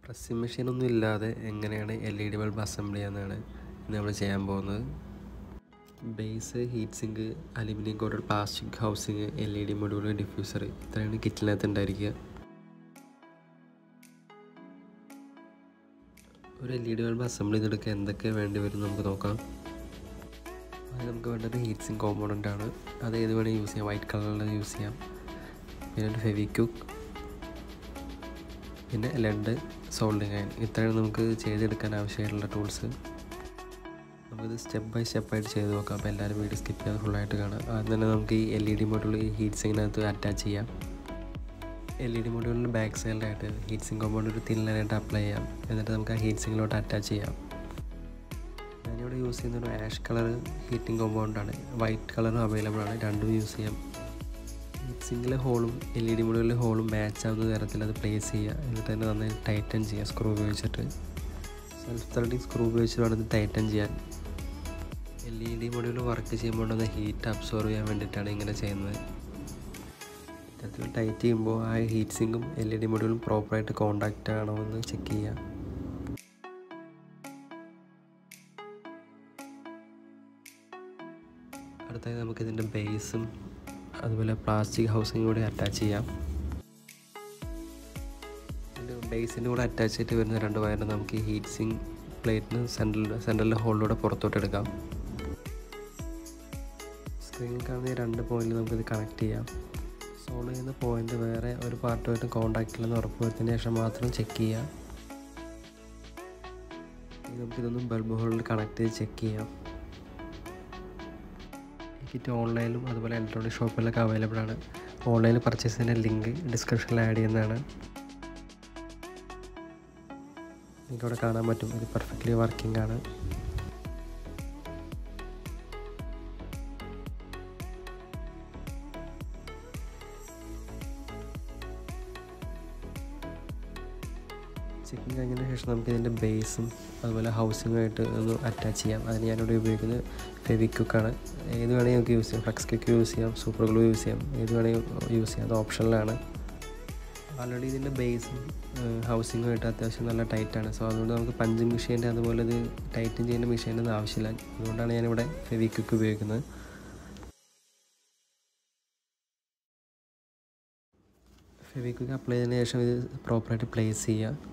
Pressing മെഷീനൊന്നും ഇല്ലാതെ എങ്ങനെയാണ് LED bulb assemble ചെയ്യാമെന്നാണ് ഇന്ന് നമ്മൾ ചെയ്യാൻ പോകുന്നത്. Base, heat sink, aluminium coated plastic housing, LED module, diffuser, ഇത്രയാണ് കിറ്റിനകത്ത് ഉണ്ടായിരിക്കുക. ഒരു LED ബൾബ് അസംബിൾ ചെയ്തെടുക്കാൻ എന്തൊക്കെ വേണ്ടി വരും നമുക്ക് നോക്കാം. അത് നമുക്ക് വേണ്ടത് ഹീറ്റ് സിങ്ക് കോമ്പോണൻ്റ് ആണ്. അത് ഏത് വേണമെങ്കിൽ യൂസ് ചെയ്യാം, വൈറ്റ് കളറിൽ യൂസ് ചെയ്യാം. പിന്നെ ഒരു ഫെവിക്വിക്ക്, പിന്നെ ലെഡ്, സോൾഡിങ് അയൺ, ഇത്രയാണ് നമുക്ക് ചെയ്തെടുക്കാൻ ആവശ്യമായിട്ടുള്ള ടൂൾസ്. നമുക്കിത് സ്റ്റെപ്പ് ബൈ സ്റ്റെപ്പായിട്ട് ചെയ്ത് നോക്കാം. അപ്പോൾ എല്ലാവരും വീഡിയോ സ്കിപ്പ് ചെയ്യാതെ ഫുള്ളായിട്ട് കാണാം. ആദ്യം തന്നെ നമുക്ക് ഈ LED മൊഡ്യൂൾ ഈ ഹീറ്റ് സിങ്കിനകത്ത് അറ്റാച്ച് ചെയ്യാം. LED മൊഡ്യൂളിൻ്റെ ബാക്ക് സൈഡിലായിട്ട് ഹീറ്റ് സിങ്ക് കോമ്പൗണ്ട് ഒരു തിൻ ലൈനായിട്ട് അപ്ലൈ ചെയ്യാം. എന്നിട്ട് നമുക്ക് ആ ഹീറ്റ് സിങ്കിലോട്ട് അറ്റാച്ച് ചെയ്യാം. ഞാനിവിടെ യൂസ് ചെയ്യുന്ന ഒരു ആഷ് കളർ ഹീറ്റിംഗ് കോമ്പൗണ്ടാണ്. വൈറ്റ് കളറും അവൈലബിൾ ആണ്, രണ്ടും യൂസ് ചെയ്യാം. ഹീറ്റ് സിങ്കിലെ ഹോളും LED മൊഡ്യൂളിലെ ഹോളും മാച്ച് ആവുന്ന തരത്തിൽ അത് പ്ലേസ് ചെയ്യുക. എന്നിട്ട് തന്നെ നന്നായി ടൈറ്റൻ ചെയ്യുക സ്ക്രൂ ഉപയോഗിച്ചിട്ട്. സെൽഫ് ത്രെഡിങ് സ്ക്രൂ ഉപയോഗിച്ചിട്ട് വേണം ഇത് ടൈറ്റൻ ചെയ്യാൻ. LED മൊഡ്യൂൾ വർക്ക് ചെയ്യുമ്പോൾ അത് ഹീറ്റ് അബ്സോർവ് ചെയ്യാൻ വേണ്ടിയിട്ടാണ് ഇങ്ങനെ ചെയ്യുന്നത്. ഇത്തരത്തിൽ ടൈറ്റ് ചെയ്യുമ്പോൾ ആ ഹീറ്റ് സിങ്കും LED മൊഡ്യൂളും പ്രോപ്പറായിട്ട് കോണ്ടാക്റ്റ് ആണോ എന്ന് ചെക്ക് ചെയ്യുക. അടുത്തായി നമുക്കിതിൻ്റെ ബേസും അതുപോലെ പ്ലാസ്റ്റിക് ഹൗസിങ് കൂടി അറ്റാച്ച് ചെയ്യാം. ഇതിൻ്റെ ബേസിൻ്റെ കൂടെ അറ്റാച്ച് ചെയ്തിട്ട് വരുന്ന രണ്ട് വയറിന് നമുക്ക് ഈ ഹീറ്റ് സിങ്ക് പ്ലേറ്റിന് സെൻട്രലിലെ ഹോളിലൂടെ പുറത്തോട്ട് എടുക്കാം. സ്ക്രീനിൽ കാണുന്ന ഈ രണ്ട് പോയിന്റിൽ നമുക്കിത് കണക്ട് ചെയ്യാം. സോൾവ് ചെയ്യുന്ന പോയിന്റ് വേറെ ഒരു പാർട്ടുമായിട്ട് കോൺടാക്റ്റ് ഇല്ലെന്ന് ഉറപ്പ് വരുത്തിയതിന് ശേഷം മാത്രം ചെക്ക് ചെയ്യുക. നമുക്കിതൊന്നും ബൾബ് ഹോളിൽ കണക്ട് ചെയ്ത് ചെക്ക് ചെയ്യാം. കിറ്റ് ഓൺലൈനിലും അതുപോലെ ഇലക്ട്രോണിക് ഷോപ്പിലൊക്കെ അവൈലബിൾ ആണ്. ഓൺലൈനിൽ പർച്ചേസ് ചെയ്യുന്ന ലിങ്ക് ഡിസ്ക്രിപ്ഷനിൽ ആഡ് ചെയ്യുന്നതാണ്. നിങ്ങൾക്കവിടെ കാണാൻ പറ്റും ഇത് പെർഫെക്റ്റ്ലി വർക്കിംഗ് ആണ്. ചെക്കിങ് കഴിഞ്ഞതിന് ശേഷം നമുക്ക് ഇതിൻ്റെ ബേസും അതുപോലെ ഹൗസിങ്ങുമായിട്ട് ഒന്ന് അറ്റാച്ച് ചെയ്യാം. അതിന് ഞാനിവിടെ ഉപയോഗിക്കുന്നത് ഫെവിക്വിക്കാണ്. ഏത് വേണമെങ്കിൽ നമുക്ക് യൂസ് ചെയ്യാം. ഫ്ലെക്സ് ക്വിക്ക് യൂസ് ചെയ്യാം, സൂപ്പർ ഗ്ലൂ യൂസ് ചെയ്യാം, ഏത് വേണമെങ്കിൽ യൂസ് ചെയ്യാം. അത് ഓപ്ഷനിലാണ്. ആൾറെഡി ഇതിൻ്റെ ബേസും ഹൗസിങ്ങുമായിട്ട് അത്യാവശ്യം നല്ല ടൈറ്റാണ്. സോ അതുകൊണ്ട് നമുക്ക് പഞ്ചിങ് മെഷീൻ്റെ അതുപോലെ ഇത് ടൈറ്റൻ ചെയ്യുന്ന മെഷീൻ്റെ ഒന്നും ആവശ്യമില്ല. അതുകൊണ്ടാണ് ഞാനിവിടെ ഫെവിക്വിക്ക് ഉപയോഗിക്കുന്നത്. ഫെവിക്വിക്ക് അപ്ലൈ ചെയ്തതിന് ശേഷം ഇത് പ്രോപ്പറായിട്ട് പ്ലേസ് ചെയ്യുക.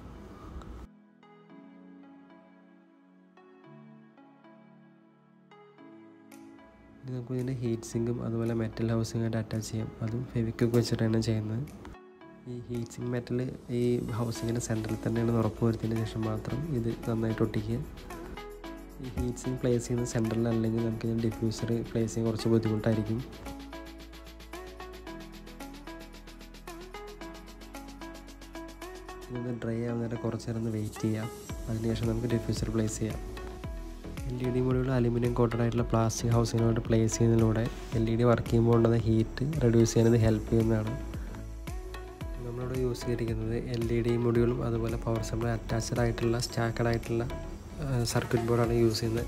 ഇനി നമുക്ക് ഇതിൻ്റെ ഹീറ്റ് സിങ്കും അതുപോലെ മെറ്റൽ ഹൗസിങ്ങായിട്ട് അറ്റാച്ച് ചെയ്യാം. അതും ഫെവിക്വിക്ക് വെച്ചിട്ടാണ് ചെയ്യുന്നത്. ഈ ഹീറ്റ് സിങ്ക് മെറ്റൽ ഈ ഹൗസിങ്ങിൻ്റെ സെൻറ്ററിൽ തന്നെയാണ് ഉറപ്പ് വരുത്തിയതിന് ശേഷം മാത്രം ഇത് നന്നായിട്ട് ഒട്ടിക്കുക. ഈ ഹീറ്റ് സിങ്ക് പ്ലേസ് ചെയ്യുന്ന സെൻറ്ററിലല്ലെങ്കിൽ നമുക്ക് ഇതിൻ്റെ ഡിഫ്യൂസർ പ്ലേസ് ചെയ്യാൻ കുറച്ച് ബുദ്ധിമുട്ടായിരിക്കും. ഇതൊന്ന് ഡ്രൈ ആവുന്നവരെ കുറച്ച് നേരം ഒന്ന് വെയിറ്റ് ചെയ്യാം. അതിനുശേഷം നമുക്ക് ഡിഫ്യൂസർ പ്ലേസ് ചെയ്യാം. LED മൊഡ്യൂൾ അലുമിനിയം കോട്ടഡ് ആയിട്ടുള്ള പ്ലാസ്റ്റിക് ഹൗസിങ്ങിനോട് പ്ലേസ് ചെയ്യുന്നതിലൂടെ LED വർക്ക് ചെയ്യുമ്പോൾ ഉള്ളത് ഹീറ്റ് റെഡ്യൂസ് ചെയ്യാനത് ഹെൽപ്പ് ചെയ്യുന്നതാണ്. നമ്മളിവിടെ യൂസ് ചെയ്തിരിക്കുന്നത് LED മൊഡ്യൂളും അതുപോലെ പവർ സപ്ലൈ അറ്റാച്ച്ഡ് ആയിട്ടുള്ള സ്റ്റാക്കഡ് ആയിട്ടുള്ള സർക്യൂട്ട് ബോർഡാണ് യൂസ് ചെയ്യുന്നത്.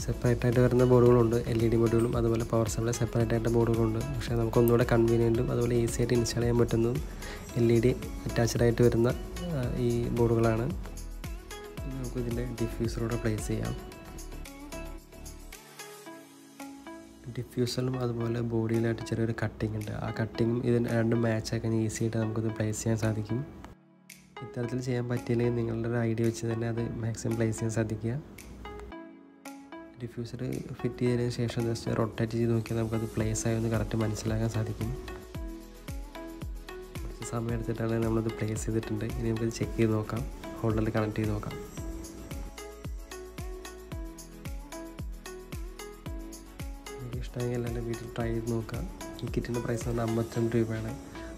സെപ്പറേറ്റ് ആയിട്ട് വരുന്ന ബോർഡുകളുണ്ട്. LED മൊഡ്യൂളും അതുപോലെ പവർ സപ്ലൈ സെപ്പറേറ്റ് ആയിട്ട് ബോർഡുകളുണ്ട്. പക്ഷേ നമുക്കൊന്നുകൂടെ കൺവീനിയൻറ്റും അതുപോലെ ഈസി ആയിട്ട് ഇൻസ്റ്റാൾ ചെയ്യാൻ പറ്റുന്നതും LED അറ്റാച്ച്ഡ് ആയിട്ട് വരുന്ന ഈ ബോർഡുകളാണ്. നമുക്ക് ഇതിൻ്റെ ഡിഫ്യൂസറോടെ പ്ലേസ് ചെയ്യാം. ഡിഫ്യൂസറിലും അതുപോലെ ബോഡിയിലായിട്ട് ചെറിയൊരു കട്ടിങ് ഉണ്ട്. ആ കട്ടിങ്ങും ഇതിന് രണ്ടും മാച്ച് ആക്കാൻ ഈസി ആയിട്ട് നമുക്കിത് പ്ലേസ് ചെയ്യാൻ സാധിക്കും. ഇത്തരത്തിൽ ചെയ്യാൻ പറ്റിയില്ലെങ്കിൽ നിങ്ങളുടെ ഒരു ഐഡിയ വെച്ച് തന്നെ അത് മാക്സിമം പ്ലേസ് ചെയ്യാൻ സാധിക്കുക. ഡിഫ്യൂസർ ഫിറ്റ് ചെയ്തതിന് ശേഷം ജസ്റ്റ് റൊട്ടേറ്റ് ചെയ്ത് നോക്കിയാൽ നമുക്കത് പ്ലേസ് ആയെന്ന് കറക്റ്റ് മനസ്സിലാക്കാൻ സാധിക്കും. കുറച്ച് സമയം എടുത്തിട്ടാണ് നമ്മളത് പ്ലേസ് ചെയ്തിട്ടുണ്ട്. ഇനി നമുക്കത് ചെക്ക് ചെയ്ത് നോക്കാം, ഹോൾഡറിൽ കണക്ട് ചെയ്ത് നോക്കാം. ഇഷ്ടമെങ്കിൽ എല്ലാവരും വീട്ടിൽ ട്രൈ ചെയ്ത് നോക്കാം. ഈ കിറ്റിൻ്റെ പ്രൈസ് വന്ന് 52 രൂപയാണ്.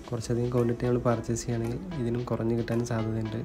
കുറച്ചധികം ക്വാണ്ടിറ്റി നമ്മൾ പർച്ചേസ് ചെയ്യുകയാണെങ്കിൽ ഇതിനും കുറഞ്ഞ് കിട്ടാനും സാധ്യതയുണ്ട്.